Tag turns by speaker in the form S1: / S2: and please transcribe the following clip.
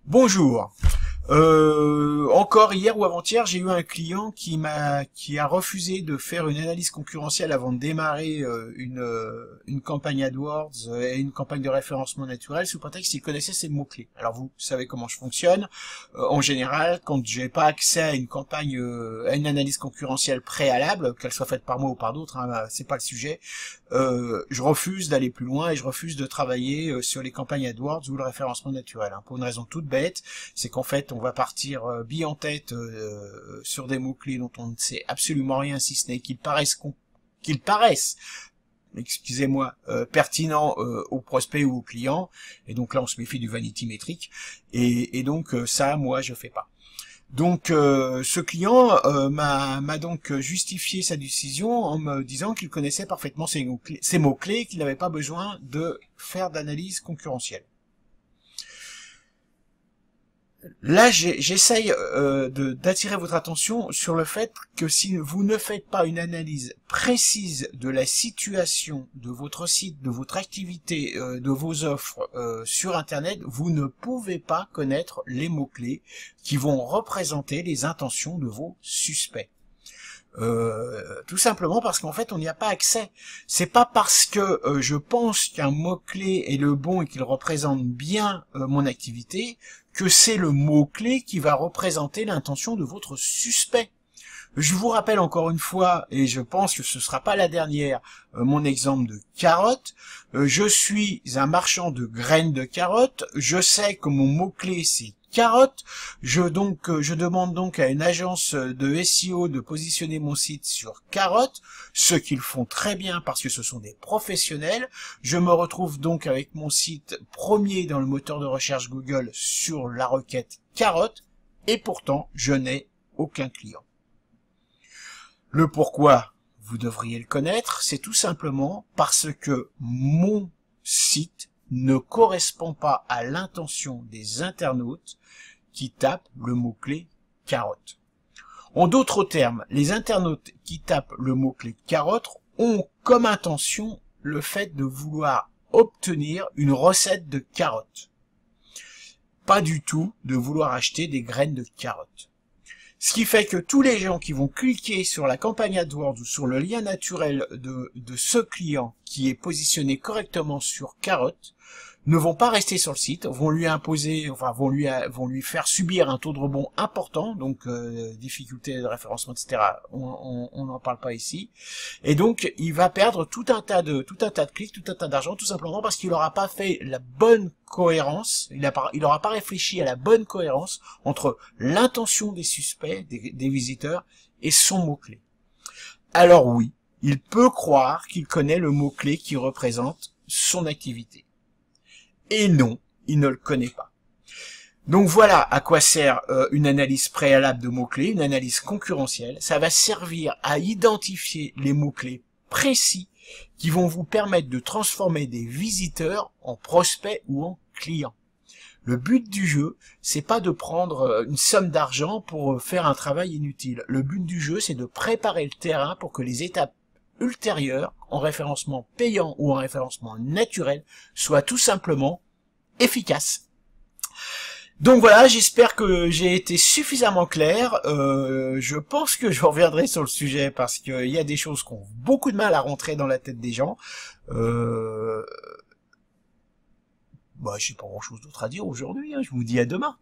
S1: Bonjour. Encore hier ou avant-hier, j'ai eu un client qui a refusé de faire une analyse concurrentielle avant de démarrer une campagne AdWords et une campagne de référencement naturel sous prétexte qu'il connaissait ses mots-clés. Alors vous savez comment je fonctionne. En général, quand j'ai pas accès à une campagne, à une analyse concurrentielle préalable, qu'elle soit faite par moi ou par d'autres, hein, c'est pas le sujet. Je refuse d'aller plus loin et je refuse de travailler sur les campagnes AdWords ou le référencement naturel. Hein, pour une raison toute bête, c'est qu'en fait on va partir bille en tête sur des mots-clés dont on ne sait absolument rien, si ce n'est qu'ils paraissent excusez-moi, pertinents aux prospects ou aux clients, et donc là on se méfie du vanity métrique, et donc ça moi je fais pas. Donc ce client m'a donc justifié sa décision en me disant qu'il connaissait parfaitement ces mots-clés, qu'il n'avait pas besoin de faire d'analyse concurrentielle. Là, j'essaye d'attirer votre attention sur le fait que si vous ne faites pas une analyse précise de la situation de votre site, de votre activité, de vos offres sur Internet, vous ne pouvez pas connaître les mots-clés qui vont représenter les intentions de vos suspects. Tout simplement parce qu'en fait on n'y a pas accès. C'est pas parce que je pense qu'un mot-clé est le bon et qu'il représente bien mon activité que c'est le mot-clé qui va représenter l'intention de votre suspect. Je vous rappelle encore une fois, et je pense que ce sera pas la dernière, mon exemple de carotte. Je suis un marchand de graines de carottes, je sais que mon mot-clé c'est carotte, je demande donc à une agence de SEO de positionner mon site sur carotte, ce qu'ils font très bien parce que ce sont des professionnels. Je me retrouve donc avec mon site premier dans le moteur de recherche Google sur la requête carotte, et pourtant je n'ai aucun client. Le pourquoi, vous devriez le connaître, c'est tout simplement parce que mon site ne correspond pas à l'intention des internautes qui tapent le mot-clé carotte. En d'autres termes, les internautes qui tapent le mot-clé carotte ont comme intention le fait de vouloir obtenir une recette de carotte. Pas du tout de vouloir acheter des graines de carotte. Ce qui fait que tous les gens qui vont cliquer sur la campagne AdWords ou sur le lien naturel de ce client qui est positionné correctement sur carotte ne vont pas rester sur le site, vont lui imposer, enfin vont lui faire subir un taux de rebond important, donc difficulté de référencement, etc. On n'en parle pas ici, et donc il va perdre tout un tas de clics, tout un tas d'argent, tout simplement parce qu'il n'aura pas fait la bonne cohérence, il n'aura pas réfléchi à la bonne cohérence entre l'intention des suspects, des visiteurs, et son mot-clé. Alors oui, il peut croire qu'il connaît le mot-clé qui représente son activité. Et non, il ne le connaît pas. Donc voilà à quoi sert une analyse préalable de mots-clés, une analyse concurrentielle. Ça va servir à identifier les mots-clés précis qui vont vous permettre de transformer des visiteurs en prospects ou en clients. Le but du jeu, c'est pas de prendre une somme d'argent pour faire un travail inutile. Le but du jeu, c'est de préparer le terrain pour que les étapes ultérieures, en référencement payant ou en référencement naturel, soient tout simplement efficaces. Donc voilà, j'espère que j'ai été suffisamment clair. Je pense que je reviendrai sur le sujet parce qu'il y a des choses qui ont beaucoup de mal à rentrer dans la tête des gens. J'ai pas grand chose d'autre à dire aujourd'hui, hein. Je vous dis à demain.